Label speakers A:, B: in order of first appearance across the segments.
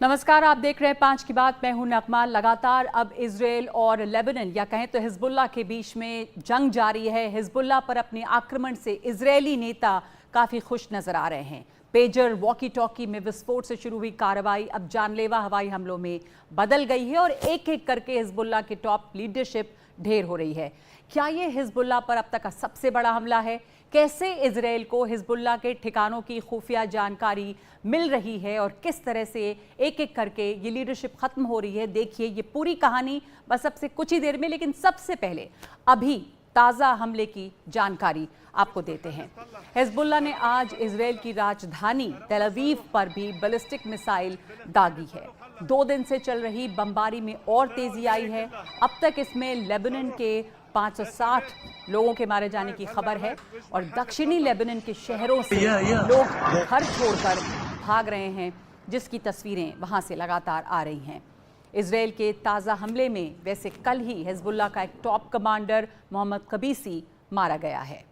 A: नमस्कार, आप देख रहे हैं 5 की बात। मैं हूं नगमा। लगातार अब इजरायल और लेबनान या कहें तो हिजबुल्लाह के बीच में जंग जारी है। हिजबुल्लाह पर अपने आक्रमण से इजरायली नेता काफ़ी खुश नजर आ रहे हैं। पेजर वॉकी टॉकी में विस्फोट से शुरू हुई कार्रवाई अब जानलेवा हवाई हमलों में बदल गई है और एक एक करके हिजबुल्लाह की टॉप लीडरशिप ढेर हो रही है। क्या ये हिजबुल्लाह पर अब तक का सबसे बड़ा हमला है? कैसे इजरायल को हिजबुल्लाह के ठिकानों की खुफिया जानकारी मिल रही है और किस तरह से एक एक करके ये लीडरशिप खत्म हो रही है? देखिए ये पूरी कहानी बस अब से कुछ ही देर में। लेकिन सबसे पहले अभी ताज़ा हमले की जानकारी आपको देते हैं। हिजबुल्लाह ने आज इजरायल की राजधानी तेल अवीव पर भी बैलिस्टिक मिसाइल दागी है। 2 दिन से चल रही बमबारी में और तेजी आई है। अब तक इसमें लेबनान के 560 लोगों के मारे जाने की खबर है और दक्षिणी लेबनान के शहरों से लोग घर छोड़कर भाग रहे हैं, जिसकी तस्वीरें वहां से लगातार आ रही हैं। इजरायल के ताज़ा हमले में वैसे कल ही हिजबुल्लाह का एक टॉप कमांडर मोहम्मद कबीसी मारा गया है।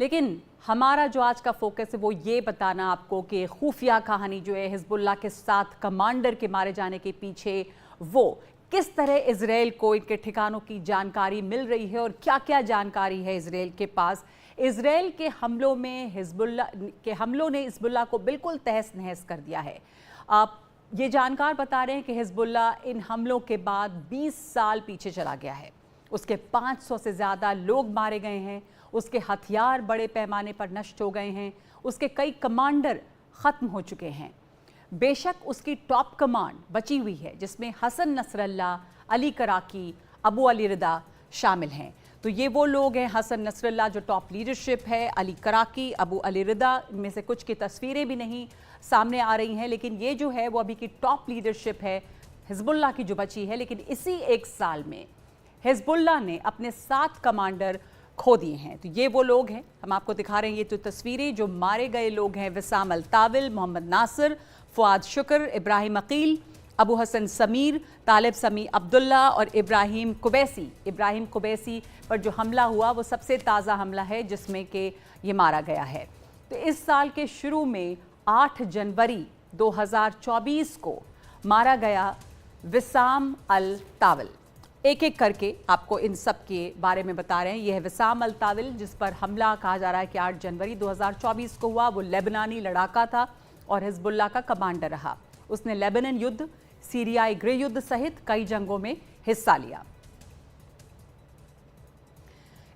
A: लेकिन हमारा जो आज का फोकस है वो ये बताना आपको कि खुफिया कहानी जो है हिजबुल्लाह के 7 कमांडर के मारे जाने के पीछे वो किस तरह इजरायल को इनके ठिकानों की जानकारी मिल रही है और क्या क्या जानकारी है इजरायल के पास। इजरायल के हमलों में हमलों ने हिजबुल्लाह को बिल्कुल तहस नहस कर दिया है। आप ये जानकार बता रहे हैं कि हिजबुल्लाह इन हमलों के बाद 20 साल पीछे चला गया है। उसके 500 से ज़्यादा लोग मारे गए हैं, उसके हथियार बड़े पैमाने पर नष्ट हो गए हैं, उसके कई कमांडर ख़त्म हो चुके हैं। बेशक उसकी टॉप कमांड बची हुई है जिसमें हसन नसरल्ला, अली कराकी, अबू अली रिदा शामिल हैं। तो ये वो लोग हैं, हसन नसरल्ला जो टॉप लीडरशिप है, अली कराकी, अबू अली रिदा, इनमें से कुछ की तस्वीरें भी नहीं सामने आ रही हैं, लेकिन ये जो है वो अभी की टॉप लीडरशिप है हिजबुल्लाह की जो बची है। लेकिन इसी एक साल में हिजबुल्लाह ने अपने 7 कमांडर खो दिए हैं। तो ये वो लोग हैं, हम आपको दिखा रहे हैं ये तो तस्वीरें। जो मारे गए लोग हैं विसाम अल-ताविल, मोहम्मद नासिर, फुआद शुक्र, इब्राहिम अकील, अबू हसन समीर, तालिब समी अब्दुल्ला और इब्राहिम कुबैसी। इब्राहिम कुबैसी पर जो हमला हुआ वो सबसे ताज़ा हमला है जिसमें कि ये मारा गया है। तो इस साल के शुरू में 8 जनवरी 2024 को मारा गया विसाम अल-ताविल। एक एक करके आपको इन सब के बारे में बता रहे हैं। यह है विसाम अल-ताविल जिस पर हमला कहा जा रहा है कि 8 जनवरी 2024 को हुआ। वो लेबनानी लड़ाका था और हिजबुल्लाह का कमांडर रहा। उसने लेबनान युद्ध, सीरियाई गृह युद्ध सहित कई जंगों में हिस्सा लिया।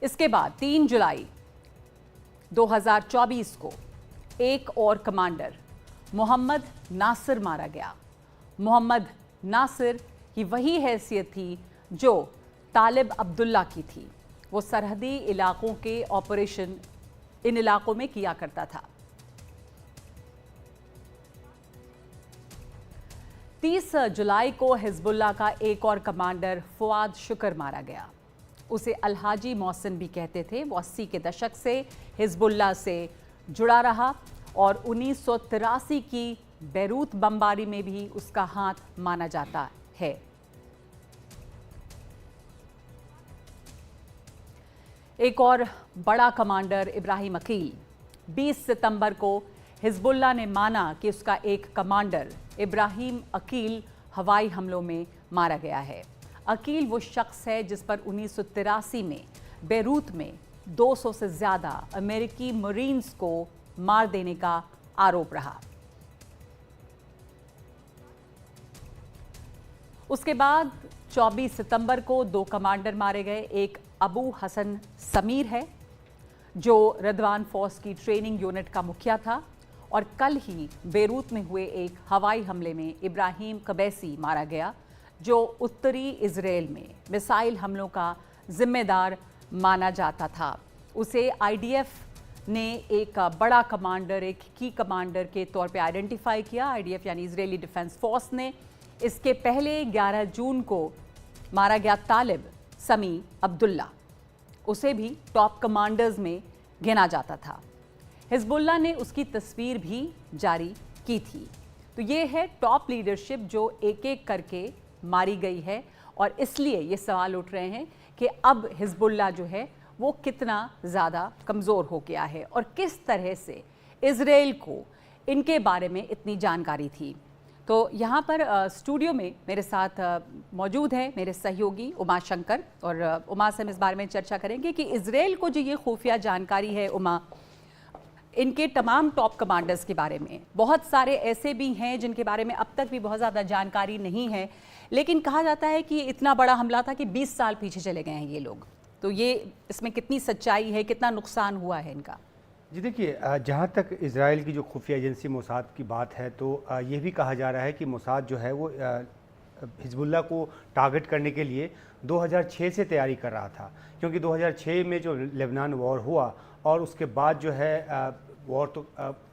A: इसके बाद 3 जुलाई 2024 को एक और कमांडर मोहम्मद नासिर मारा गया। मोहम्मद नासिर की वही हैसियत थी जो तालिब अब्दुल्ला की थी। वो सरहदी इलाकों के ऑपरेशन इन इलाकों में किया करता था। 30 जुलाई को हिजबुल्लाह का एक और कमांडर फुआद शुक्र मारा गया। उसे अलहाजी मोहसिन भी कहते थे। वो 80 के दशक से हिजबुल्लाह से जुड़ा रहा और 1983 की बैरूत बमबारी में भी उसका हाथ माना जाता है। एक और बड़ा कमांडर इब्राहिम अकील, 20 सितंबर को हिजबुल्लाह ने माना कि उसका एक कमांडर इब्राहिम अकील हवाई हमलों में मारा गया है। अकील वो शख्स है जिस पर 1983 में बैरूत में 200 से ज़्यादा अमेरिकी मरीन्स को मार देने का आरोप रहा। उसके बाद 24 सितंबर को 2 कमांडर मारे गए। एक अबू हसन समीर है जो रदवान फौज की ट्रेनिंग यूनिट का मुखिया था और कल ही बेरूत में हुए एक हवाई हमले में इब्राहिम कुबैसी मारा गया जो उत्तरी इजराइल में मिसाइल हमलों का जिम्मेदार माना जाता था। उसे आईडीएफ ने एक बड़ा कमांडर, एक की कमांडर के तौर पे आइडेंटिफाई किया। आईडीएफ यानी इजरायली डिफेंस फोर्स ने। इसके पहले 11 जून को मारा गया तालिब समी अब्दुल्ला, उसे भी टॉप कमांडर्स में गिना जाता था। हिजबुल्लाह ने उसकी तस्वीर भी जारी की थी। तो ये है टॉप लीडरशिप जो एक एक करके मारी गई है और इसलिए ये सवाल उठ रहे हैं कि अब हिजबुल्लाह जो है वो कितना ज़्यादा कमज़ोर हो गया है और किस तरह से इज़राइल को इनके बारे में इतनी जानकारी थी। तो यहाँ पर स्टूडियो में मेरे साथ मौजूद है मेरे सहयोगी उमा शंकर, और उमा से हम इस बारे में चर्चा करेंगे कि इज़राइल को जो ये खुफिया जानकारी है उमा, इनके तमाम टॉप कमांडर्स के बारे में, बहुत सारे ऐसे भी हैं जिनके बारे में अब तक भी बहुत ज़्यादा जानकारी नहीं है, लेकिन कहा जाता है कि इतना बड़ा हमला था कि 20 साल पीछे चले गए हैं ये लोग। तो ये इसमें कितनी सच्चाई है, कितना नुकसान हुआ है इनका?
B: जी देखिए, जहाँ तक इज़राइल की जो खुफिया एजेंसी मोसाद की बात है तो ये भी कहा जा रहा है कि मोसाद जो है वो हिजबुल्लाह को टारगेट करने के लिए 2006 से तैयारी कर रहा था, क्योंकि 2006 में जो लेबनान वॉर हुआ और उसके बाद जो है वॉर तो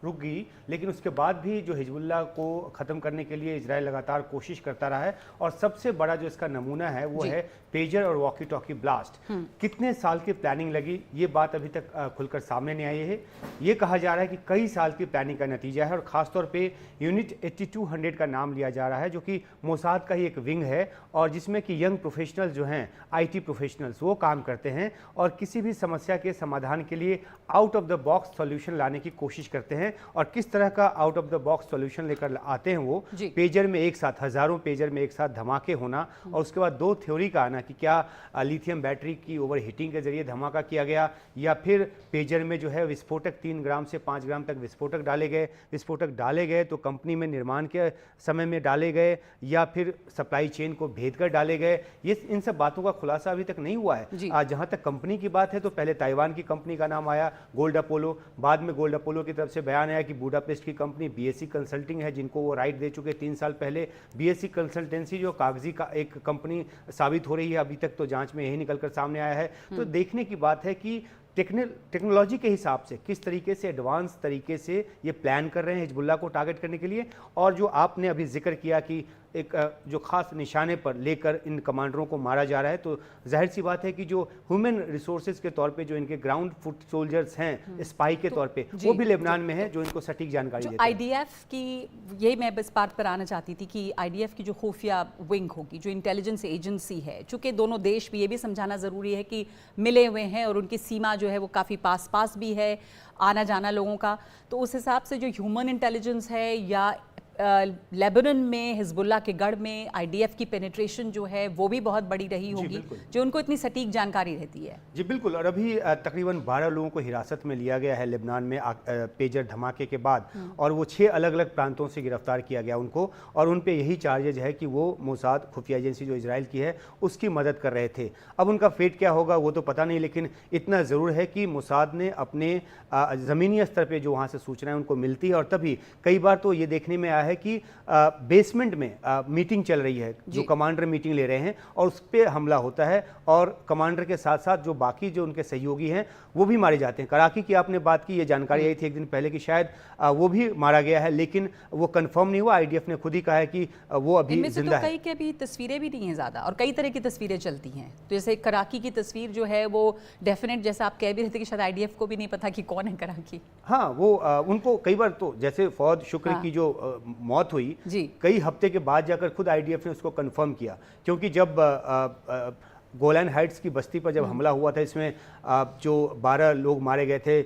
B: रुक गई, लेकिन उसके बाद भी जो हिजबुल्लाह को ख़त्म करने के लिए इजराइल लगातार कोशिश करता रहा है। और सबसे बड़ा जो इसका नमूना है वो है पेजर और वॉकी टॉकी ब्लास्ट। कितने साल की प्लानिंग लगी, ये बात अभी तक खुलकर सामने नहीं आई है। ये कहा जा रहा है कि कई साल की प्लानिंग का नतीजा है, और ख़ासतौर पे यूनिट 8200 का नाम लिया जा रहा है, जो कि मोसाद का ही एक विंग है और जिसमें कि यंग प्रोफेशनल्स जो हैं, IT प्रोफेशनल्स, वो काम करते हैं और किसी भी समस्या के समाधान के लिए out of the box solution लाने की कोशिश करते हैं। और किस तरह का out of the box solution लेकर आते हैं वो, पेजर में एक साथ, हज़ारों पेजर में एक साथ धमाके होना, और उसके बाद दो थ्योरी का आना कि क्या लिथियम बैटरी की ओवर हीटिंग के जरिए धमाका किया गया, या फिर पेजर में जो है विस्फोटक 3 ग्राम से 5 ग्राम तक विस्फोटक डाले गए तो कंपनी में निर्माण के समय में डाले गए, या फिर सप्लाई चेन को भेद कर डाले गए। ये इन सब बातों का खुलासा अभी तक नहीं हुआ है। जहां तक कंपनी की बात है तो पहले ताइवान की कंपनी का नाम आया, गोल्ड अपोलो। बाद में गोल्ड अपोलो की तरफ से बयान आया कि बुडापेस्ट की कंपनी BSC कंसल्टिंग है, जिनको वो राइट दे चुके 3 साल पहले। BSC कंसल्टेंसी जो कागजी का एक कंपनी साबित हो रही है, अभी तक तो जांच में यही निकलकर सामने आया है। तो देखने की बात है कि टेक्नोलॉजी के हिसाब से किस तरीके से एडवांस तरीके से ये प्लान कर रहे हैं हिजबुल्लाह को टारगेट करने के लिए। और जो आपने अभी जिक्र किया कि एक जो खास निशाने पर लेकर इन कमांडरों को मारा जा रहा है, तो जाहिर सी बात है कि जो ह्यूमन रिसोर्सेज के तौर पे जो इनके ग्राउंड फुट सोल्जर्स हैं, स्पाई के तौर पे, वो भी लेबनान में है, जो इनको सटीक जानकारी देते हैं।
A: IDF की, यही मैं इस बात पर आना चाहती थी कि IDF की जो खुफिया विंग होगी, जो इंटेलिजेंस एजेंसी है, चूँकि दोनों देश भी, ये भी समझाना ज़रूरी है कि मिले हुए हैं और उनकी सीमा जो है वो काफ़ी पास भी है, आना जाना लोगों का, तो उस हिसाब से जो ह्यूमन इंटेलिजेंस है या लेबनान में हिजबुल्लाह के गढ़ में IDF की पेनिट्रेशन जो है वो भी बहुत बड़ी रही होगी, जो उनको इतनी सटीक जानकारी रहती है।
B: जी बिल्कुल। और अभी तकरीबन 12 लोगों को हिरासत में लिया गया है लेबनान में पेजर धमाके के बाद, और वो 6 अलग अलग प्रांतों से गिरफ्तार किया गया उनको, और उन पे यही चार्जेज है कि वो मोसाद खुफिया एजेंसी जो इजराइल की है उसकी मदद कर रहे थे। अब उनका फेट क्या होगा वो तो पता नहीं, लेकिन इतना ज़रूर है कि मोसाद ने अपने ज़मीनी स्तर पर जो वहाँ से सूचनाएँ उनको मिलती है, और तभी कई बार तो ये देखने में आया है कि बेसमेंट में मीटिंग चल रही है, जो कमांडर मीटिंग ले रहे हैं, और उस पर हमला होता है, और कमांडर के साथ साथ जो बाकी जो उनके सहयोगी हैं वो भी मारे जाते हैं। कराची की आपने बात की, ये जानकारी आई थी एक दिन पहले कि शायद वो भी मारा गया है, लेकिन वो कंफर्म नहीं हुआ। IDF ने खुद ही कहा है कि वो अभी जिंदा है।
A: कई के अभी तस्वीरें भी नहीं है ज़्यादा, और कई तरह की तस्वीरें चलती हैं। तो जैसे कराची की तस्वीर जो है वो डेफिनेट, जैसा आप कह भी रहे थे कि शायद IDF को भी नहीं पता कि कौन है कराची।
B: हाँ, वो उनको कई बार तो, जैसे फौद शुक्र की जो मौत हुई, कई हफ्ते के बाद जाकर खुद IDF ने उसको कंफर्म किया, क्योंकि जब गोलान हाइट्स की बस्ती पर जब हमला हुआ था, इसमें जो 12 लोग मारे गए थे,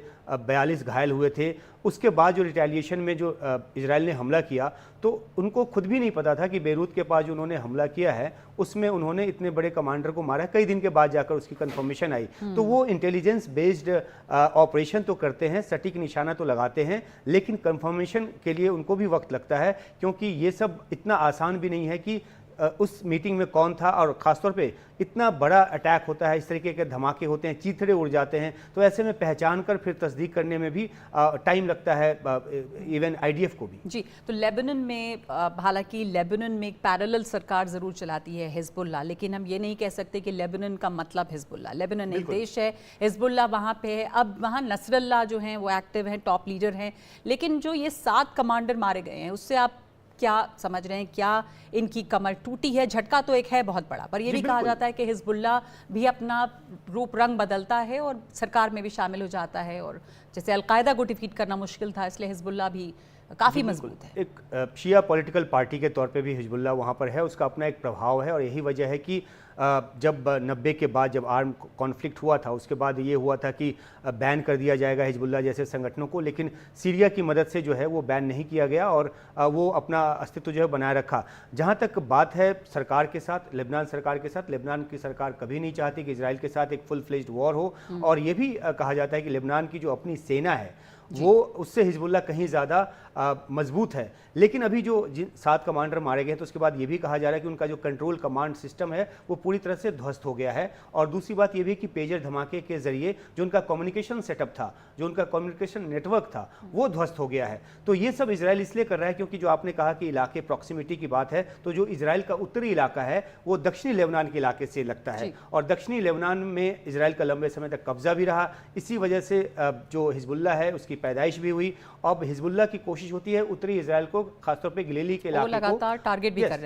B: 42 घायल हुए थे, उसके बाद जो रिटेलिएशन में जो इजराइल ने हमला किया, तो उनको खुद भी नहीं पता था कि बेरूत के पास जो उन्होंने हमला किया है उसमें उन्होंने इतने बड़े कमांडर को मारा है। कई दिन के बाद जाकर उसकी कंफर्मेशन आई। तो वो इंटेलिजेंस बेस्ड ऑपरेशन तो करते हैं, सटीक निशाना तो लगाते हैं, लेकिन कंफर्मेशन के लिए उनको भी वक्त लगता है, क्योंकि ये सब इतना आसान भी नहीं है कि उस मीटिंग में कौन था, और ख़ासतौर पे इतना बड़ा अटैक होता है, इस तरीके के धमाके होते हैं, चीथड़े उड़ जाते हैं, तो ऐसे में पहचान कर फिर तस्दीक करने में भी टाइम लगता है, इवन IDF को भी।
A: जी, तो लेबनान में, हालांकि लेबनान में एक पैरेलल सरकार ज़रूर चलाती है हिजबुल्लाह, लेकिन हम ये नहीं कह सकते कि लेबनान का मतलब हिजबुल्लाह। लेबनान एक देश है, हिजबुल्लाह वहाँ पे है। अब वहाँ नसरल्लाह जो हैं वो एक्टिव हैं, टॉप लीडर हैं, लेकिन जो ये 7 कमांडर मारे गए हैं उससे आप क्या समझ रहे हैं? क्या इनकी कमर टूटी है? झटका तो एक है बहुत बड़ा, पर यह भी कहा जाता है कि हिजबुल्लाह भी अपना रूप रंग बदलता है और सरकार में भी शामिल हो जाता है, और जैसे अलकायदा को डिफीट करना मुश्किल था, इसलिए हिजबुल्लाह भी काफ़ी मजबूत है।
B: एक शिया पॉलिटिकल पार्टी के तौर पे भी हिजबुल्लाह वहाँ पर है, उसका अपना एक प्रभाव है, और यही वजह है कि जब 90 के बाद जब आर्म कॉन्फ्लिक्ट हुआ था, उसके बाद ये हुआ था कि बैन कर दिया जाएगा हिजबुल्लाह जैसे संगठनों को, लेकिन सीरिया की मदद से जो है वो बैन नहीं किया गया और वो अपना अस्तित्व जो है बनाए रखा। जहाँ तक बात है सरकार के साथ, लेबनान सरकार के साथ, लेबनान की सरकार कभी नहीं चाहती कि इजराइल के साथ एक फुल फ्लेज्ड वॉर हो, और ये भी कहा जाता है कि लेबनान की जो अपनी सेना है वो उससे हिजबुल्लाह कहीं ज़्यादा मजबूत है। लेकिन अभी जो 7 कमांडर मारे गए तो उसके बाद ये भी कहा जा रहा है कि उनका जो कंट्रोल कमांड सिस्टम है वो पूरी तरह से ध्वस्त हो गया है। और दूसरी बात ये भी कि पेजर धमाके के जरिए जो उनका कम्युनिकेशन सेटअप था, जो उनका कम्युनिकेशन नेटवर्क था, वो ध्वस्त हो गया है। तो ये सब इजराइल इसलिए कर रहा है क्योंकि जो आपने कहा कि इलाके प्रॉक्सिमिटी की बात है, तो जो इजराइल का उत्तरी इलाका है वो दक्षिणी लेबनान के इलाके से लगता है, और दक्षिणी लेबनान में इजराइल का लंबे समय तक कब्जा भी रहा। इसी वजह से जो हिजबुल्लाह है उसकी पैदाइश भी हुई। अब हिजबुल्लाह की कोशिश होती है उत्तरी इजराइल को, खासतौर पे गलीली के इलाके को
A: लगातार टारगेट भी कर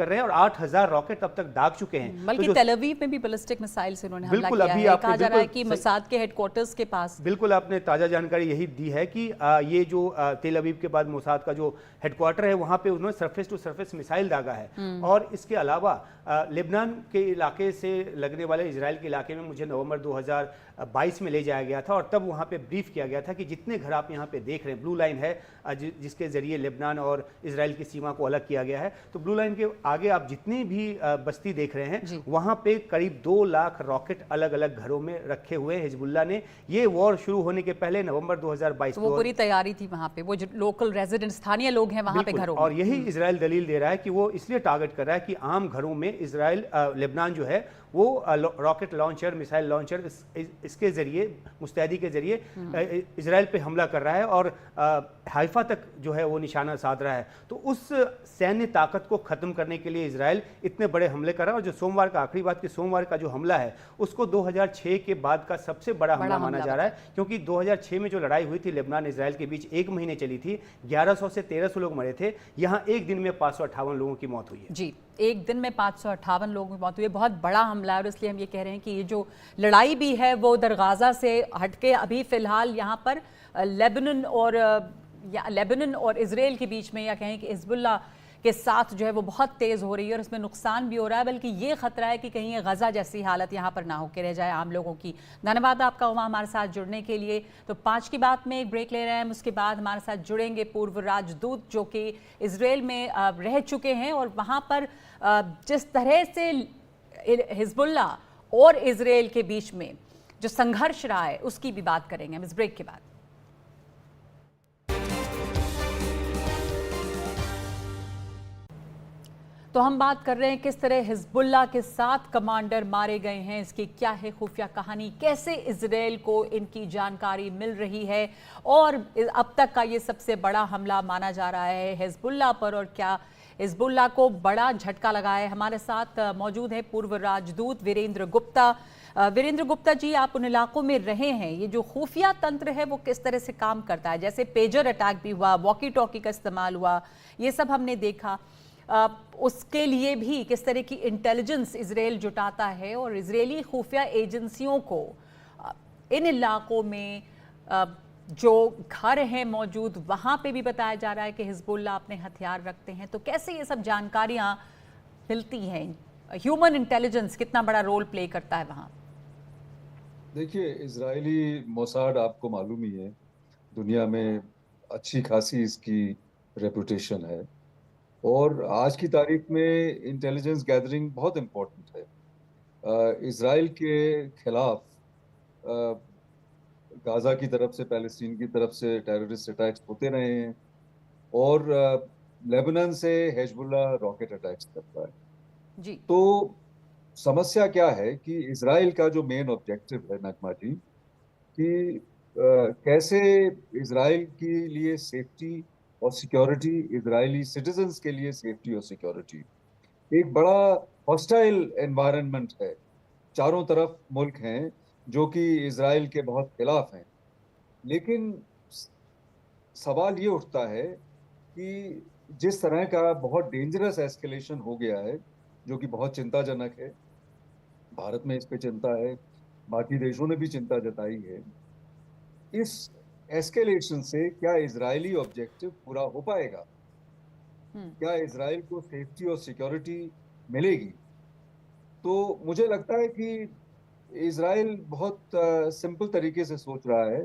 A: रहे हैं
B: और 8000 रॉकेट अब तक दाग चुके हैं।
A: बल्कि
B: तो
A: तेल अवीव में भी बैलिस्टिक मिसाइल से उन्होंने हमला
B: बिल्कुल
A: किया
B: अभी
A: है।
B: आपने
A: कहा जा रहा है कि मोसाद के हेडक्वार्टर्स के पास।
B: बिल्कुल आपने ताज़ा जानकारी यही दी है कि ये जो तेल अवीव के बाद मोसाद का जो हेडक्वार्टर है वहाँ पे उन्होंने सरफेस टू सरफेस मिसाइल दागा है। और इसके अलावा लेबनान के इलाके से लगने वाले इजराइल के इलाके में मुझे नवंबर 2022 में ले जाया गया था, और तब वहाँ पे ब्रीफ किया गया था कि जितने घर आप यहाँ पे देख रहे हैं, ब्लू लाइन है जिसके जरिए लेबनान और इजराइल की सीमा को अलग किया गया है, तो ब्लू लाइन के आगे आप जितनी भी बस्ती देख रहे हैं वहाँ पे करीब 2 लाख रॉकेट अलग अलग घरों में रखे हुए हैं हिजबुल्लाह ने। ये वॉर शुरू होने के पहले नवंबर 2022
A: तो वो पूरी तैयारी थी वहाँ पे, वो जो लोकल रेजिडेंट स्थानीय लोग हैं वहाँ पे घरों में।
B: और यही इजराइल दलील दे रहा है कि वो इसलिए टारगेट कर रहा है कि आम घरों में इजराइल लेबनान जो है वो रॉकेट लॉन्चर, मिसाइल लॉन्चर इसके जरिए, मुस्तैदी के जरिए इजराइल पे हमला कर रहा है और हाइफा तक जो है वो निशाना साध रहा है। तो उस सैन्य ताकत को खत्म करने के लिए इजराइल इतने बड़े हमले कर रहा है। और जो सोमवार का आखिरी बात कि सोमवार का जो हमला है उसको 2006 के बाद का सबसे बड़ा हमला माना जा रहा है, क्योंकि 2006 में जो लड़ाई हुई थी लेबनान इजराइल के बीच, 1 महीने चली थी, 1100 से 1300 लोग मरे थे। यहाँ एक दिन में 558 लोगों की मौत हुई है।
A: जी, एक दिन में 558 लोगों की मौत हुई है। बहुत बड़ा हमला है और इसलिए हम ये कह रहे हैं कि ये जो लड़ाई भी है वो दरगाजा से हटके अभी फिलहाल यहाँ पर लेबनान और इजराइल के बीच में, या कहें कि हिजबुल्लाह के साथ जो है वो बहुत तेज़ हो रही है और इसमें नुकसान भी हो रहा है। बल्कि ये खतरा है कि कहीं ये गजा जैसी हालत यहाँ पर ना होकर रह जाए आम लोगों की। धन्यवाद आपका उमा हमारे साथ जुड़ने के लिए। तो 5 की बात में एक ब्रेक ले रहे हैं, उसके बाद हमारे साथ जुड़ेंगे पूर्व राजदूत जो कि इजराइल में रह चुके हैं, और वहाँ पर जिस तरह से हिजबुल्लाह और इजराइल के बीच में जो संघर्ष रहा है उसकी भी बात करेंगे हम इस ब्रेक के बाद। तो हम बात कर रहे हैं किस तरह हिजबुल्लाह के 7 कमांडर मारे गए हैं, इसकी क्या है खुफिया कहानी, कैसे इजराइल को इनकी जानकारी मिल रही है, और अब तक का ये सबसे बड़ा हमला माना जा रहा है हिजबुल्लाह पर, और क्या हिजबुल्लाह को बड़ा झटका लगा है। हमारे साथ मौजूद है पूर्व राजदूत वीरेंद्र गुप्ता। वीरेंद्र गुप्ता जी, आप उन इलाकों में रहे हैं, ये जो खुफिया तंत्र है वो किस तरह से काम करता है? जैसे पेजर अटैक भी हुआ, वॉकी टॉकी का इस्तेमाल हुआ, ये सब हमने देखा। उसके लिए भी किस तरह की इंटेलिजेंस इजराइल जुटाता है, और इजरायली खुफिया एजेंसियों को इन इलाकों में जो घर हैं मौजूद वहाँ पे भी बताया जा रहा है कि हिजबुल्लाह अपने हथियार रखते हैं। तो कैसे ये सब जानकारियाँ मिलती हैं? ह्यूमन इंटेलिजेंस कितना बड़ा रोल प्ले करता है वहाँ?
C: देखिए, इजरायली मोसाद आपको मालूम ही है, दुनिया में अच्छी खासी इसकी रेपुटेशन है, और आज की तारीख में इंटेलिजेंस गैदरिंग बहुत इम्पोर्टेंट है। इजराइल के खिलाफ गाजा की तरफ से, पैलेस्टीन की तरफ से टेररिस्ट अटैक्स होते रहे हैं, और लेबनान से हिजबुल्लाह रॉकेट अटैक्स करता है
A: जी।
C: तो समस्या क्या है कि इजराइल का जो मेन ऑब्जेक्टिव है नगमा जी, कि कैसे इजराइल के लिए सेफ्टी और सिक्योरिटी, इजरायली सिटीजन्स के लिए सेफ्टी और सिक्योरिटी, एक बड़ा हॉस्टाइल एनवायरनमेंट है, चारों तरफ मुल्क हैं जो कि इजराइल के बहुत खिलाफ हैं। लेकिन सवाल ये उठता है कि जिस तरह का बहुत डेंजरस एस्केलेशन हो गया है, जो कि बहुत चिंताजनक है, भारत में इस पे चिंता है, बाकी देशों ने भी चिंता जताई है, इस एस्केलेशन से क्या इजरायली ऑब्जेक्टिव पूरा हो पाएगा? क्या इजराइल को सेफ्टी और सिक्योरिटी मिलेगी? तो मुझे लगता है कि इजराइल बहुत सिंपल तरीके से सोच रहा है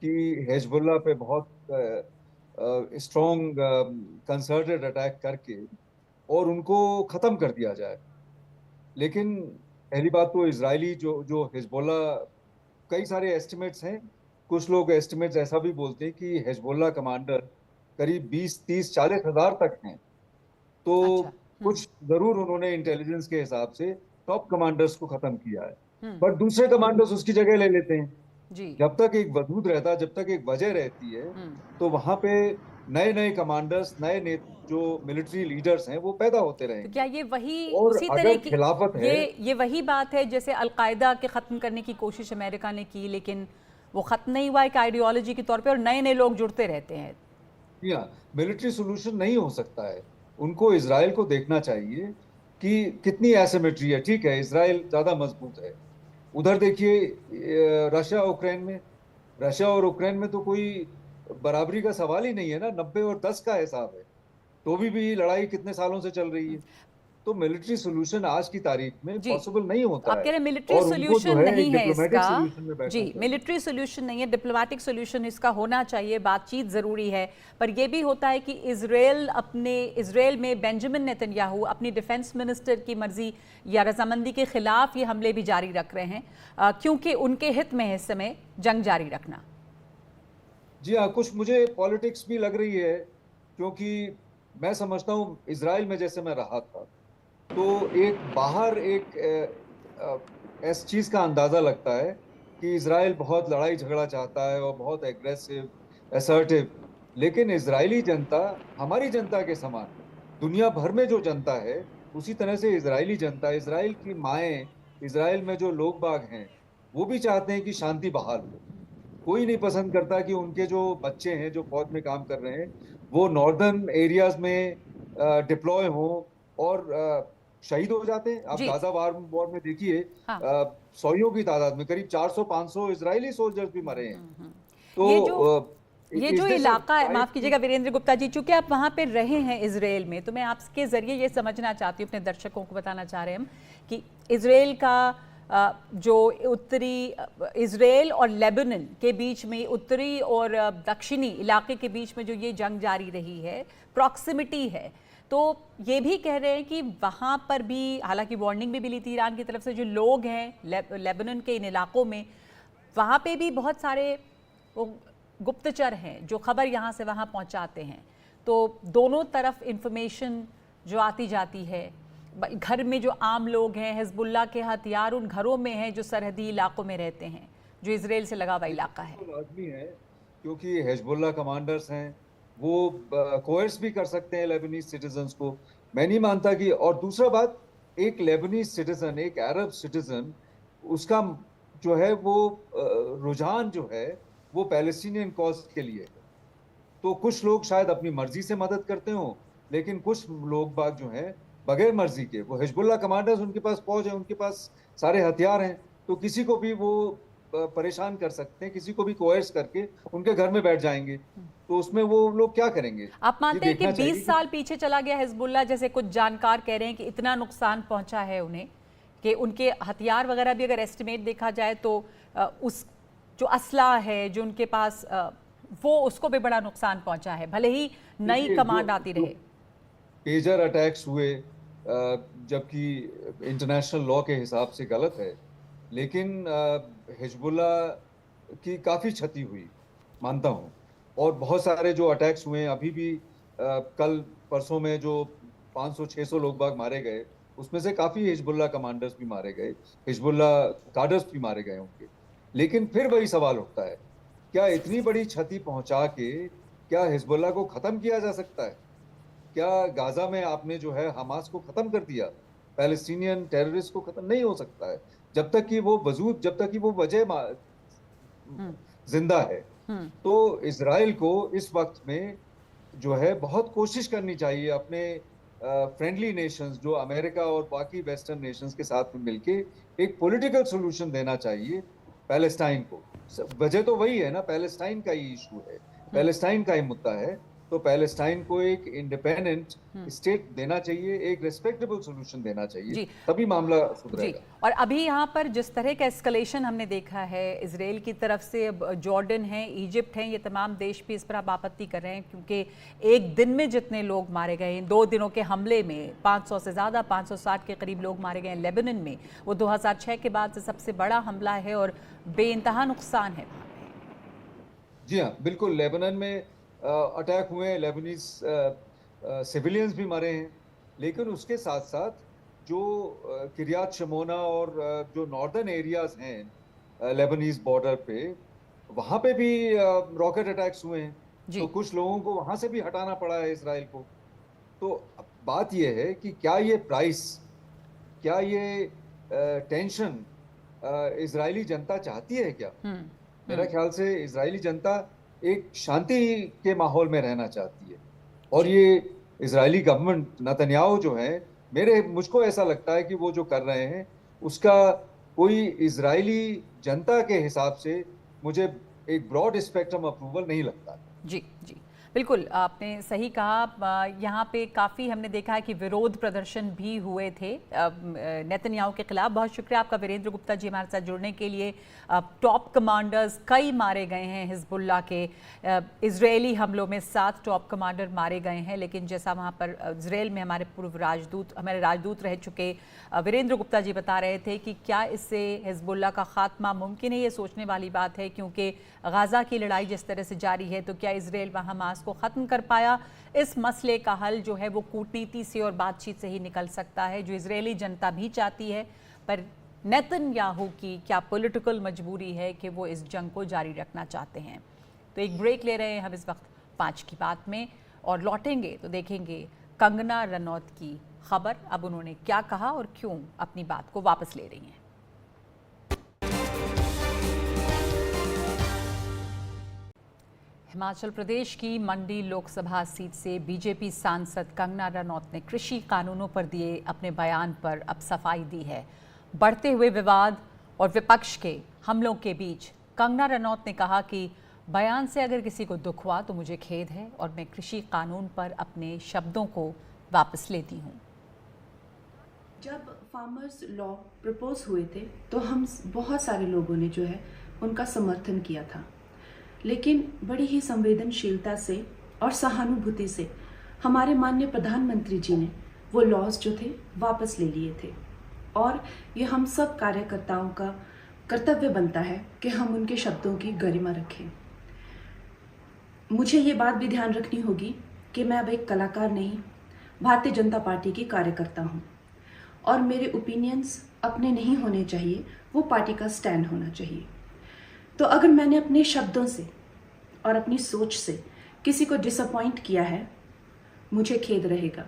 C: कि हिजबुल्लाह पे बहुत स्ट्रॉन्ग कंसर्टेड अटैक करके और उनको खत्म कर दिया जाए। लेकिन पहली बात तो इजरायली जो जो हिजबुल्लाह, कई सारे एस्टिमेट्स हैं। कुछ लोग एस्टिमेट्स ऐसा भी बोलते हैं कि हिजबुल्लाह कमांडर करीब 20, 30, 40 हजार तक हैं। तो
A: अच्छा।
C: कुछ जरूर उन्होंने इंटेलिजेंस के हिसाब से टॉप कमांडर्स को खत्म किया है,
A: हम्म।
C: पर दूसरे कमांडर्स उसकी जगह ले लेते हैं।
A: जी।
C: जब तक एक वजूद रहता है, जब तक एक वजह रहती है,
A: हम्म।
C: तो वहां पे नए नए कमांडर्स, जो मिलिट्री लीडर्स हैं वो पैदा होते
A: तो क्या
C: रहेंगे।
A: ये वही
C: और
A: उसी तरह
C: अगर
A: की
C: खिलाफत है,
A: ये वही बात है जैसे अलकायदा के ख़त्म करने की कोशिश अमेरिका ने की, लेकिन वो ख़त्म नहीं हुआ एक आइडियोलॉजी के तौर पे और नए नए लोग जुड़ते रहते हैं।
C: जी हाँ, मिलिट्री सोल्यूशन नहीं हो सकता है। उनको इसराइल को देखना चाहिए कि कितनी एसिमेट्री है। ठीक है, इसराइल ज्यादा मजबूत है। उधर देखिए रशिया यूक्रेन में, रशिया और यूक्रेन में तो कोई बराबरी का सवाल ही नहीं है ना, 90 और 10 का हिसाब है। तो भी लड़ाई कितने सालों से चल रही है। तो मिलिट्री सोल्यूशन आज की तारीख में
A: जी,
C: पॉसिबल नहीं
A: तो
C: होता
A: आप
C: है,
A: कह रहे हैं मिलिट्री
C: और उनको जो
A: सोल्यूशन
C: है
A: नहीं
C: एक
A: है
C: डिप्लोमेटिक
A: इसका।
C: सोल्यूशन में
A: जी,
C: बैठना चाहिए।
A: मिलिट्री सोल्यूशन नहीं है, डिप्लोमेटिक सोल्यूशन इसका होना चाहिए, बातचीत ज़रूरी है। पर यह भी होता है कि इजराइल में बेंजामिन नेतन्याहू अपनी डिफेंस मिनिस्टर की मर्जी या रजामंदी के खिलाफ ये हमले भी जारी रख रहे हैं, क्योंकि उनके हित में है इस समय जंग जारी रखना।
C: जी हाँ, कुछ मुझे पॉलिटिक्स भी लग रही है, क्योंकि मैं समझता हूँ इजराइल में जैसे मैं रहा था, तो एक बाहर एक इस चीज का अंदाजा लगता है कि इजराइल बहुत लड़ाई झगड़ा चाहता है और बहुत एग्रेसिव, असर्टिव। लेकिन इजरायली जनता हमारी जनता के समान, दुनिया भर में जो जनता है उसी तरह से इजरायली जनता, इजराइल की माएं, इजराइल में जो लोग बाग हैं, वो भी चाहते हैं कि शांति बहाल हो। कोई नहीं पसंद करता कि उनके जो बच्चे हैं जो फौज में काम कर रहे हैं, वो नॉर्दर्न एरियाज में डिप्लॉय हो और शहीद हो जाते हैं। आप
A: जी।
C: गाजा वॉर में देखिए,
A: हाँ।
C: सौयों की तादाद में करीब 400, 500 इजरायली सोल्जर्स भी मरे हैं।
A: ये जो
C: तो
A: ये
C: इज
A: जो
C: दिस
A: इलाका है, माफ़
C: राइट?
A: कीजिएगा वीरेंद्र गुप्ता जी, चूंकि आप वहाँ पे रहे हैं इसराइल में, तो मैं आपके ज़रिए ये समझना चाहती हूँ, अपने दर्शकों को बताना चाह रहे हैं हम कि इसराइल का जो उत्तरी इसराइल और लेबनान के बीच में, उत्तरी और दक्षिणी इलाके के बीच में जो ये जंग जारी रही है, प्रॉक्सिमिटी है, तो ये भी कह रहे हैं कि वहाँ पर भी, हालांकि वार्निंग भी मिली थी ईरान की तरफ से, जो लोग हैं लेबनान के इन इलाकों में, वहाँ पे भी बहुत सारे वो गुप्तचर हैं जो खबर यहाँ से वहाँ पहुँचाते हैं। तो दोनों तरफ इंफॉर्मेशन जो आती जाती है, घर में जो आम लोग हैं, हिजबुल्लाह के हथियार उन घरों में हैं जो सरहदी इलाकों में रहते हैं, जो इसराइल से लगा हुआ इलाका है।
C: तो लाजमी है, क्योंकि हिजबुल्लाह कमांडर्स हैं, वो कोर्स भी कर सकते हैं लेबनीज सिटीजन्स को। मैं नहीं मानता कि, और दूसरा बात, एक लेबनीज सिटीजन, एक अरब सिटीजन, उसका जो है वो रुझान जो है वो पैलेस्टीनियन कॉज के लिए है। तो कुछ लोग शायद अपनी मर्जी से मदद करते हो, लेकिन कुछ लोग बाग जो हैं बगैर मर्जी के, वो हिजबुल्लाह कमांडर्स, उनके पास फौज है, उनके पास सारे हथियार हैं, तो किसी को भी वो परेशान कर सकते हैं, किसी को भी कोयर्स करके उनके घर में बैठ जाएंगे। तो उसमें वो लोग क्या करेंगे?
A: आप मानते हैं कि
C: देखना चाहिए
A: 20 साल पीछे चला गया हिजबुल्लाह, जैसे कुछ जानकार कह रहे हैं कि इतना नुकसान पहुंचा है उन्हें कि उनके हथियार वगैरह भी अगर एस्टिमेट देखा जाए तो उस जो असला है जो उनके पास, वो उसको भी बड़ा नुकसान पहुंचा है, भले ही नई कमांड आती रहे।
C: पेजर अटैक्स हुए, जबकि इंटरनेशनल लॉ के हिसाब से गलत है, लेकिन हिजबुल्लाह की काफ़ी क्षति हुई, मानता हूँ। और बहुत सारे जो अटैक्स हुए हैं अभी भी, कल परसों में जो 500-600 लोग बाग मारे गए, उसमें से काफ़ी हिजबुल्लाह कमांडर्स भी मारे गए, हिजबुल्लाह कार्डर्स भी मारे गए होंगे। लेकिन फिर वही सवाल उठता है, क्या इतनी बड़ी क्षति पहुंचा के क्या हिजबुल्लाह को ख़त्म किया जा सकता है? क्या गाजा में आपने जो है हमास को खत्म कर दिया? पैलेस्टीनियन टेररिस्ट को खत्म नहीं हो सकता है जब तक कि वो वजूद, जब तक कि वो वजह जिंदा है। तो इजराइल को इस वक्त में जो है बहुत कोशिश करनी चाहिए अपने फ्रेंडली नेशंस, जो अमेरिका और बाकी वेस्टर्न नेशंस के साथ में मिलके एक पॉलिटिकल सोल्यूशन देना चाहिए पैलेस्टाइन को। वजह तो वही है ना, पैलेस्टाइन का ही इशू है, पैलेस्टाइन का ही मुद्दा है। तो पैलेस्टाइन को एक इंडिपेंडेंट स्टेट देना चाहिए, एक रेस्पेक्टेबल सोल्यूशन देना चाहिए,
A: जी।
C: तभी मामला
A: जी,
C: सुधरेगा।
A: और अभी यहाँ पर जिस तरह का एस्केलेशन हमने देखा है इजराइल की तरफ से, अब जॉर्डन है, इजिप्ट है, ये तमाम देश भी इस पर अब आपत्ति कर रहे हैं क्योंकि एक दिन में जितने लोग मारे गए, 2 दिनों के हमले में 500 से ज़्यादा, 560 के करीब लोग मारे गए हैं लेबनान में। वो 2006 के बाद से सबसे बड़ा हमला है और बेइंतहा नुकसान है।
C: जी हाँ, बिल्कुल। लेबनान में अटैक हुए हैं, लेबनीज सिविलियंस भी मरे हैं, लेकिन उसके साथ साथ जो किरियात शमोना और जो नॉर्दर्न एरियाज हैं लेबनीज बॉर्डर पे, वहाँ पे भी रॉकेट अटैक्स हुए हैं। तो कुछ लोगों को वहाँ से भी हटाना पड़ा है इसराइल को। तो बात यह है कि क्या ये प्राइस, क्या ये टेंशन इजरायली जनता चाहती है क्या? मेरा ख्याल से इजरायली जनता एक शांति के माहौल में रहना चाहती है, और ये इजरायली गवर्नमेंट नेतन्याहू जो है, मुझको ऐसा लगता है कि वो जो कर रहे हैं उसका कोई इजरायली जनता के हिसाब से मुझे एक ब्रॉड स्पेक्ट्रम अप्रूवल नहीं लगता।
A: जी जी, बिल्कुल आपने सही कहा। यहाँ पे काफ़ी हमने देखा है कि विरोध प्रदर्शन भी हुए थे नेतन्याहू के खिलाफ। बहुत शुक्रिया आपका वीरेंद्र गुप्ता जी हमारे साथ जुड़ने के लिए। टॉप कमांडर्स कई मारे गए हैं हिजबुल्लाह के, इजरायली हमलों में 7 टॉप कमांडर मारे गए हैं, लेकिन जैसा वहाँ पर इजरायल में हमारे हमारे राजदूत रह चुके वीरेंद्र गुप्ता जी बता रहे थे कि क्या इससे हिजबुल्लाह का खात्मा मुमकिन है, ये सोचने वाली बात है क्योंकि गाज़ा की लड़ाई जिस तरह से जारी है, तो क्या इजरायल वहाँ हमास को ख़त्म कर पाया? इस मसले का हल जो है वो कूटनीति से और बातचीत से ही निकल सकता है, जो इजरायली जनता भी चाहती है। पर नेतन्याहू की क्या पॉलिटिकल मजबूरी है कि वो इस जंग को जारी रखना चाहते हैं? तो एक ब्रेक ले रहे हैं हम इस वक्त 5 की बात में, और लौटेंगे तो देखेंगे कंगना रनौत की खबर। अब उन्होंने क्या कहा और क्यों अपनी बात को वापस ले रही हैं। हिमाचल प्रदेश की मंडी लोकसभा सीट से बीजेपी सांसद कंगना रनौत ने कृषि कानूनों पर दिए अपने बयान पर अब सफाई दी है। बढ़ते हुए विवाद और विपक्ष के हमलों के बीच कंगना रनौत ने कहा कि बयान से अगर किसी को दुख हुआ तो मुझे खेद है और मैं कृषि कानून पर अपने शब्दों को वापस लेती हूँ।
D: जब फार्मर्स लॉ प्रपोज हुए थे तो हम बहुत सारे लोगों ने जो है उनका समर्थन किया था, लेकिन बड़ी ही संवेदनशीलता से और सहानुभूति से हमारे माननीय प्रधानमंत्री जी ने वो लॉज जो थे वापस ले लिए थे, और ये हम सब कार्यकर्ताओं का कर्तव्य बनता है कि हम उनके शब्दों की गरिमा रखें। मुझे ये बात भी ध्यान रखनी होगी कि मैं अब एक कलाकार नहीं, भारतीय जनता पार्टी की कार्यकर्ता हूँ, और मेरे ओपिनियंस अपने नहीं होने चाहिए, वो पार्टी का स्टैंड होना चाहिए। तो अगर मैंने अपने शब्दों से और अपनी सोच से किसी को डिसअपॉइंट किया है, मुझे खेद रहेगा।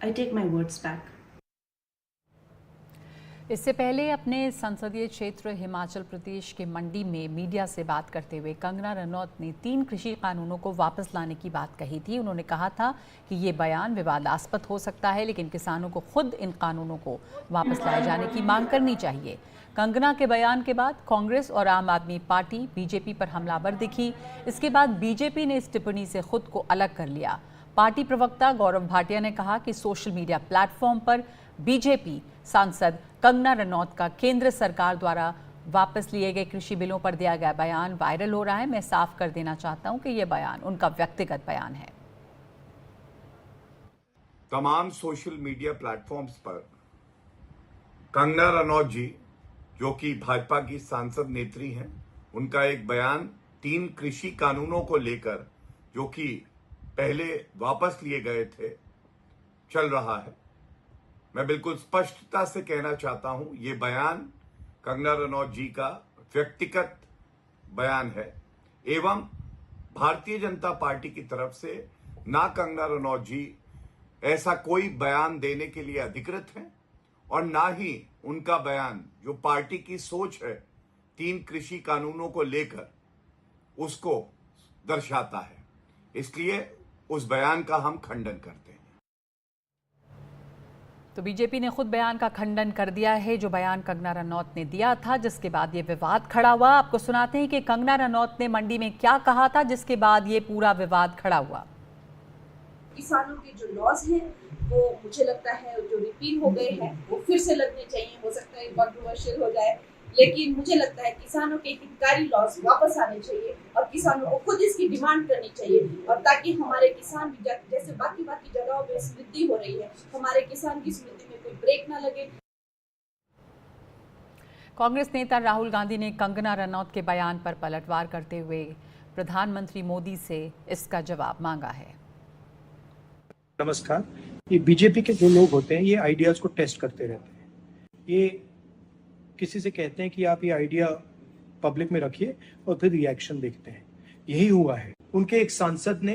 D: I take my words back.
A: इससे पहले अपने संसदीय क्षेत्र हिमाचल प्रदेश के मंडी में मीडिया से बात करते हुए कंगना रनौत ने 3 कृषि कानूनों को वापस लाने की बात कही थी। उन्होंने कहा था कि ये बयान विवादास्पद हो सकता है, लेकिन किसानों को खुद इन कानूनों को वापस लाए जाने की मांग करनी चाहिए। कंगना के बयान के बाद कांग्रेस और आम आदमी पार्टी बीजेपी पर हमलावर दिखी। इसके बाद बीजेपी ने इस टिप्पणी से खुद को अलग कर लिया। पार्टी प्रवक्ता गौरव भाटिया ने कहा कि सोशल मीडिया प्लेटफॉर्म पर बीजेपी सांसद कंगना रनौत का केंद्र सरकार द्वारा वापस लिए गए कृषि बिलों पर दिया गया बयान वायरल हो रहा है। मैं साफ कर देना चाहता हूं कि यह बयान उनका व्यक्तिगत बयान है।
E: तमाम सोशल मीडिया प्लेटफॉर्म्स पर कंगना रनौत जी, जो कि भाजपा की सांसद नेत्री हैं, उनका एक बयान 3 कृषि कानूनों को लेकर, जो कि पहले वापस लिए गए थे, चल रहा है। मैं बिल्कुल स्पष्टता से कहना चाहता हूं, ये बयान कंगना रनौत जी का व्यक्तिगत बयान है, एवं भारतीय जनता पार्टी की तरफ से ना कंगना रनौत जी ऐसा कोई बयान देने के लिए अधिकृत हैं, और ना ही उनका बयान जो पार्टी की सोच है 3 कृषि कानूनों को लेकर, उसको दर्शाता है। इसलिए उस बयान का हम खंडन करते हैं।
A: तो बीजेपी ने खुद बयान का खंडन कर दिया है, जो बयान कंगना रनौत ने दिया था, जिसके बाद ये विवाद खड़ा हुआ। आपको सुनाते हैं कि कंगना रनौत ने मंडी में क्या कहा था, जिसके बाद ये पूरा विवाद खड़ा हुआ।
F: किसानों के जो लॉज हैं वो मुझे लगता है जो रिपील हो गए हैं वो फिर से लगने चाहिए। हो सकता है कंट्रोवर्शियल हो जाए, लेकिन मुझे लगता है किसानों के हितकारी लॉज वापस आने चाहिए और किसानों को खुद इसकी डिमांड करनी चाहिए, और ताकि हमारे किसान भी जैसे बाकी जगहों पे समृद्धि हो रही है, हमारे किसान की समृद्धि में कोई ब्रेक ना लगे।
A: कांग्रेस नेता राहुल गांधी ने कंगना रनौत के बयान पर पलटवार करते हुए प्रधानमंत्री मोदी से इसका जवाब मांगा है।
G: नमस्कार। ये बीजेपी के जो लोग होते हैं ये आइडियाज को टेस्ट करते रहते हैं। ये किसी से कहते हैं कि आप ये आइडिया पब्लिक में रखिए और फिर रिएक्शन देखते हैं। यही हुआ है। उनके एक सांसद ने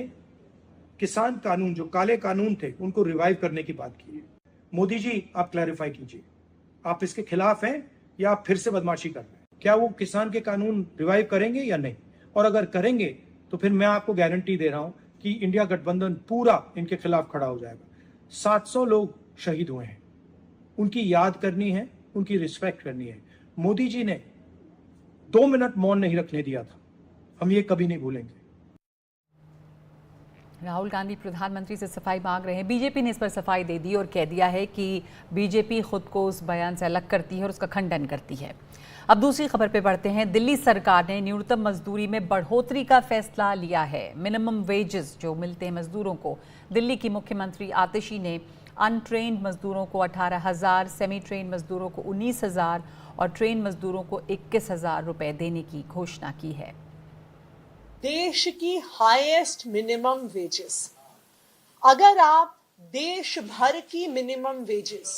G: किसान कानून, जो काले कानून थे, उनको रिवाइव करने की बात की है। मोदी जी, आप क्लैरिफाई कीजिए, आप इसके खिलाफ हैं या आप फिर से बदमाशी कर रहे हैं? क्या वो किसान के कानून रिवाइव करेंगे या नहीं? और अगर करेंगे तो फिर मैं आपको गारंटी दे रहा हूं कि इंडिया गठबंधन पूरा इनके खिलाफ खड़ा हो जाएगा। 700 लोग शहीद हुए हैं, उनकी याद करनी है, उनकी रिस्पेक्ट करनी है। मोदी जी ने 2 मिनट मौन नहीं रखने दिया था, हम ये कभी नहीं भूलेंगे।
A: राहुल गांधी प्रधानमंत्री से सफाई मांग रहे हैं। बीजेपी ने इस पर सफाई दे दी और कह दिया है कि बीजेपी खुद को उस बयान से अलग करती है और उसका खंडन करती है। अब दूसरी खबर पे बढ़ते हैं। दिल्ली सरकार ने न्यूनतम मजदूरी में बढ़ोतरी का फैसला लिया है। मिनिमम वेजेस जो मिलते हैं मजदूरों को, दिल्ली की मुख्यमंत्री आतिशी ने अनट्रेन्ड मजदूरों को 18,000, सेमी ट्रेन मजदूरों को 19,000 और ट्रेन मजदूरों को 21,000 रुपए देने की घोषणा की है।
H: देश की हाईएस्ट मिनिमम वेजेस, अगर आप देश भर की मिनिमम वेजेस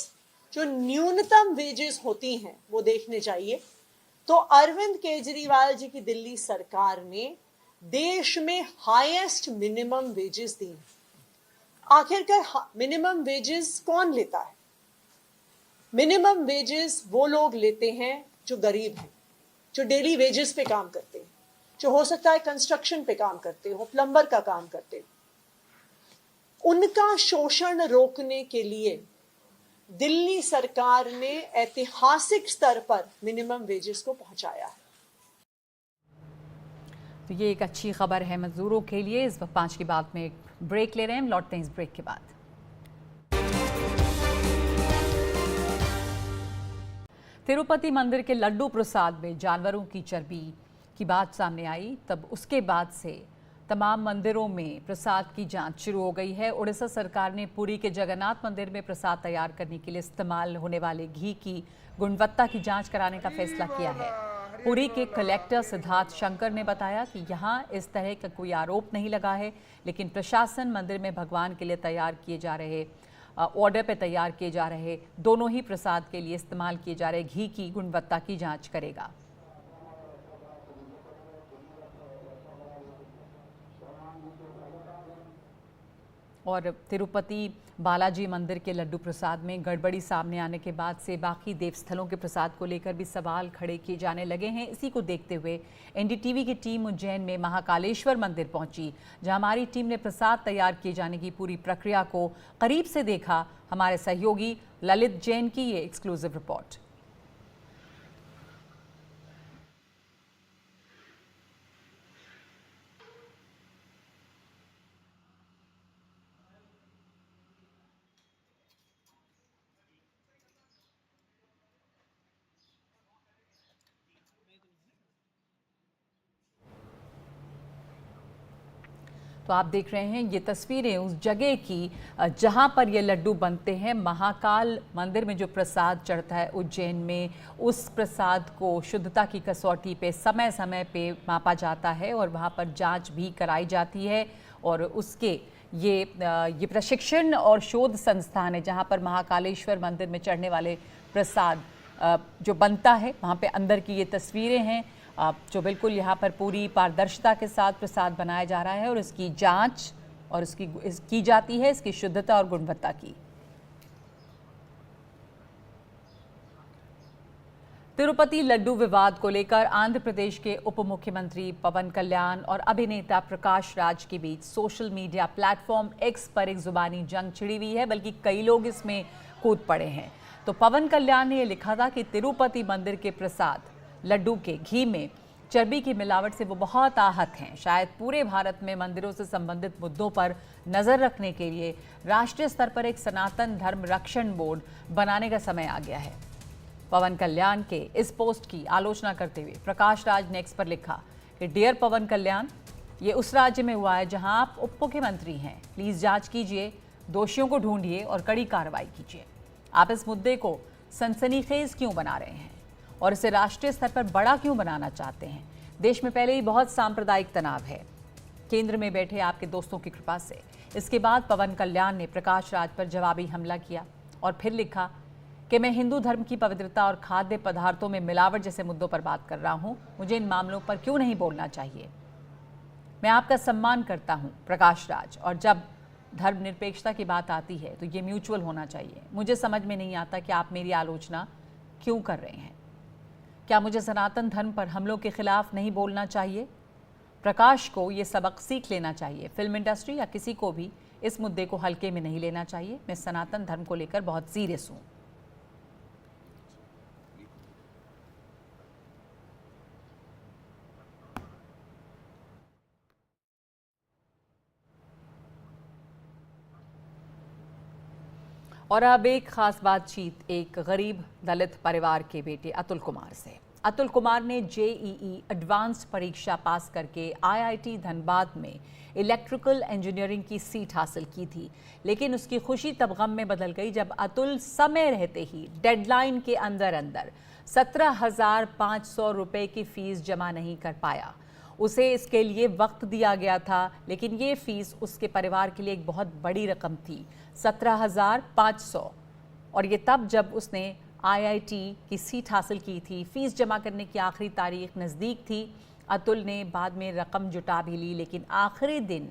H: जो न्यूनतम वेजेस होती हैं वो देखने चाहिए, तो अरविंद केजरीवाल जी की दिल्ली सरकार ने देश में हाईएस्ट मिनिमम वेजेस दी। आखिरकार मिनिमम वेजेस कौन लेता है? मिनिमम वेजेस वो लोग लेते हैं जो गरीब हैं, जो डेली वेजेस पे काम करते हैं, जो हो सकता है कंस्ट्रक्शन पे काम करते हो, प्लम्बर का काम करते हो। उनका शोषण रोकने के लिए दिल्ली सरकार ने ऐतिहासिक स्तर पर मिनिमम वेजेस को पहुंचाया है।
A: तो ये एक अच्छी खबर है मजदूरों के लिए। इस वक्त 5 की बात में एक ब्रेक ले रहे हैं, हम लौटते हैं इस ब्रेक के बाद। तिरुपति मंदिर के लड्डू प्रसाद में जानवरों की चर्बी की बात सामने आई, तब उसके बाद से तमाम मंदिरों में प्रसाद की जांच शुरू हो गई है। उड़ीसा सरकार ने पुरी के जगन्नाथ मंदिर में प्रसाद तैयार करने के लिए इस्तेमाल होने वाले घी की गुणवत्ता की जांच कराने का फैसला किया है। पुरी के कलेक्टर सिद्धार्थ शंकर ने बताया कि यहां इस तरह का कोई आरोप नहीं लगा है, लेकिन प्रशासन मंदिर में भगवान के लिए तैयार किए जा रहे ऑर्डर पर तैयार किए जा रहे दोनों ही प्रसाद के लिए इस्तेमाल किए जा रहे घी की गुणवत्ता की जाँच करेगा। और तिरुपति बालाजी मंदिर के लड्डू प्रसाद में गड़बड़ी सामने आने के बाद से बाकी देवस्थलों के प्रसाद को लेकर भी सवाल खड़े किए जाने लगे हैं। इसी को देखते हुए एनडीटीवी की टीम उज्जैन में महाकालेश्वर मंदिर पहुंची, जहां हमारी टीम ने प्रसाद तैयार किए जाने की पूरी प्रक्रिया को करीब से देखा। हमारे सहयोगी ललित जैन की ये एक्सक्लूसिव रिपोर्ट। तो आप देख रहे हैं ये तस्वीरें उस जगह की जहां पर ये लड्डू बनते हैं। महाकाल मंदिर में जो प्रसाद चढ़ता है उज्जैन में, उस प्रसाद को शुद्धता की कसौटी पे समय समय पे मापा जाता है और वहां पर जांच भी कराई जाती है। और उसके ये प्रशिक्षण और शोध संस्थान है जहां पर महाकालेश्वर मंदिर में चढ़ने वाले प्रसाद जो बनता है, वहाँ पे अंदर की ये तस्वीरें हैं जो बिल्कुल यहाँ पर पूरी पारदर्शिता के साथ प्रसाद बनाया जा रहा है और इसकी जांच और की जाती है, इसकी शुद्धता और गुणवत्ता की। तिरुपति लड्डू विवाद को लेकर आंध्र प्रदेश के उप मुख्यमंत्री पवन कल्याण और अभिनेता प्रकाश राज के बीच सोशल मीडिया प्लेटफॉर्म एक्स पर एक जुबानी जंग छिड़ी हुई है, बल्कि कई लोग इसमें कूद पड़े हैं। तो पवन कल्याण ने यह लिखा था कि तिरुपति मंदिर के प्रसाद लड्डू के घी में चर्बी की मिलावट से वो बहुत आहत हैं। शायद पूरे भारत में मंदिरों से संबंधित मुद्दों पर नजर रखने के लिए राष्ट्रीय स्तर पर एक सनातन धर्म रक्षण बोर्ड बनाने का समय आ गया है। पवन कल्याण के इस पोस्ट की आलोचना करते हुए प्रकाश राज ने एक्स पर लिखा कि डियर पवन कल्याण, ये उस राज्य में हुआ है जहां आप उप मुख्यमंत्री हैं। प्लीज जांच कीजिए, दोषियों को ढूंढिए और कड़ी कार्रवाई कीजिए। आप इस मुद्दे को सनसनीखेज क्यों बना रहे हैं और इसे राष्ट्रीय स्तर पर बड़ा क्यों बनाना चाहते हैं? देश में पहले ही बहुत सांप्रदायिक तनाव है, केंद्र में बैठे आपके दोस्तों की कृपा से। इसके बाद पवन कल्याण ने प्रकाश राज पर जवाबी हमला किया और फिर लिखा कि मैं हिंदू धर्म की पवित्रता और खाद्य पदार्थों में मिलावट जैसे मुद्दों पर बात कर रहा हूं। मुझे इन मामलों पर क्यों नहीं बोलना चाहिए? मैं आपका सम्मान करता हूं प्रकाश राज, और जब धर्मनिरपेक्षता की बात आती है तो ये म्यूचुअल होना चाहिए। मुझे समझ में नहीं आता कि आप मेरी आलोचना क्यों कर रहे हैं। क्या मुझे सनातन धर्म पर हमलों के खिलाफ नहीं बोलना चाहिए? प्रकाश को ये सबक सीख लेना चाहिए। फिल्म इंडस्ट्री या किसी को भी इस मुद्दे को हल्के में नहीं लेना चाहिए। मैं सनातन धर्म को लेकर बहुत सीरियस हूं। और अब एक खास बातचीत एक गरीब दलित परिवार के बेटे अतुल कुमार से। अतुल कुमार ने जेईई एडवांस्ड परीक्षा पास करके आईआईटी धनबाद में इलेक्ट्रिकल इंजीनियरिंग की सीट हासिल की थी, लेकिन उसकी खुशी तब गम में बदल गई जब अतुल समय रहते ही डेडलाइन के अंदर 17,500 रुपये की फीस जमा नहीं कर पाया। उसे इसके लिए वक्त दिया गया था, लेकिन ये फीस उसके परिवार के लिए एक बहुत बड़ी रकम थी, 17,500। और ये तब जब उसने आईआईटी की सीट हासिल की थी। फीस जमा करने की आखिरी तारीख नज़दीक थी। अतुल ने बाद में रकम जुटा भी ली, लेकिन आखिरी दिन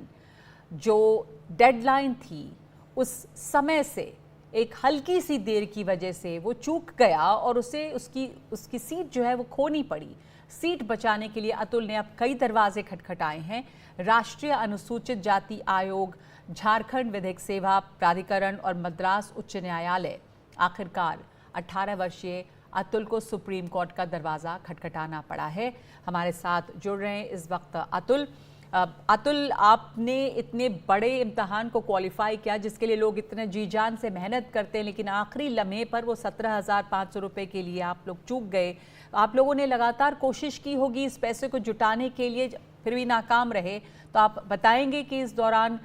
A: जो डेडलाइन थी उस समय से एक हल्की सी देर की वजह से वो चूक गया और उसे उसकी सीट जो है वो खोनी पड़ी। सीट बचाने के लिए अतुल ने अब कई दरवाजे खटखटाए हैं। राष्ट्रीय अनुसूचित जाति आयोग, झारखंड विधिक सेवा प्राधिकरण और मद्रास उच्च न्यायालय। आखिरकार 18 वर्षीय अतुल को सुप्रीम कोर्ट का दरवाज़ा खटखटाना पड़ा है। हमारे साथ जुड़ रहे हैं इस वक्त अतुल। अतुल, आपने इतने बड़े इम्तहान को क्वालिफाई किया जिसके लिए लोग इतने जी जान से मेहनत करते हैं, लेकिन आखिरी लम्हे पर वो 17,500 रुपये के लिए आप लोग चूक गए। आप लोगों ने लगातार कोशिश की होगी इस पैसे को जुटाने के लिए, फिर भी नाकाम रहे। तो आप बताएंगे कि इस दौरान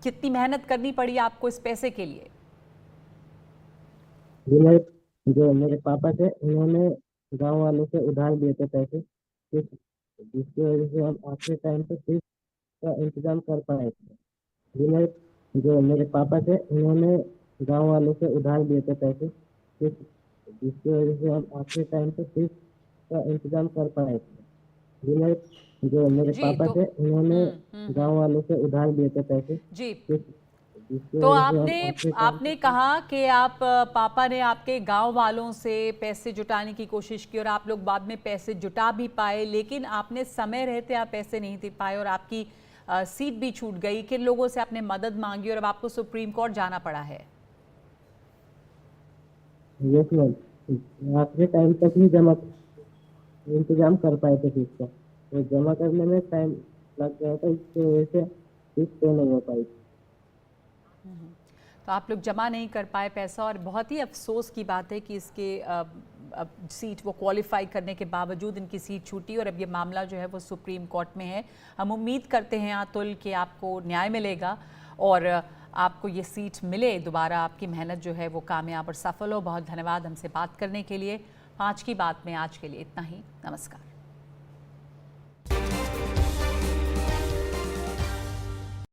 A: कितनी मेहनत करनी पड़ी आपको इस पैसे के लिए?
I: जो मेरे पापा थे, उन्होंने गांव वालों से उधार लिए थे पैसे, जिसकी वजह से हम आखिरी टाइम पे फीस का इंतजाम कर पाए थे। जो मेरे पापा थे, उन्होंने गांव वालों से उधार लिए थे पैसे, जिसकी वजह से हम आखिरी टाइम पे फीस का इंतजाम कर पाए थे। जो मेरे पापा थे, उन्होंने गांव वालों से उधार लिए थे पैसे
A: जी। तो आपने कहा कि आप पापा ने आपके गांव वालों से पैसे जुटाने की कोशिश की और आप लोग बाद में पैसे जुटा भी पाए, लेकिन आपने समय रहते आप पैसे नहीं दे पाए और आपकी सीट भी छूट गई। किन लोगों से आपने मदद मांगी और अब आपको सुप्रीम कोर्ट जाना पड़ा है?
I: यस मैम, आखिरी टाइम तक ही इंतजाम कर पाए थे फीस का, तो जमा करने में टाइम लग गया था, इसकी वजह से फीस पे नहीं हो पाई।
A: तो आप लोग जमा नहीं कर पाए पैसा, और बहुत ही अफसोस की बात है कि इसके सीट वो क्वालिफाई करने के बावजूद इनकी सीट छूटी और अब ये मामला जो है वो सुप्रीम कोर्ट में है। हम उम्मीद करते हैं अतुल कि आपको न्याय मिलेगा और आपको ये सीट मिले दोबारा, आपकी मेहनत जो है वो कामयाब और सफल हो। बहुत धन्यवाद हमसे बात करने के लिए। 5 की बात में आज के लिए इतना ही। नमस्कार।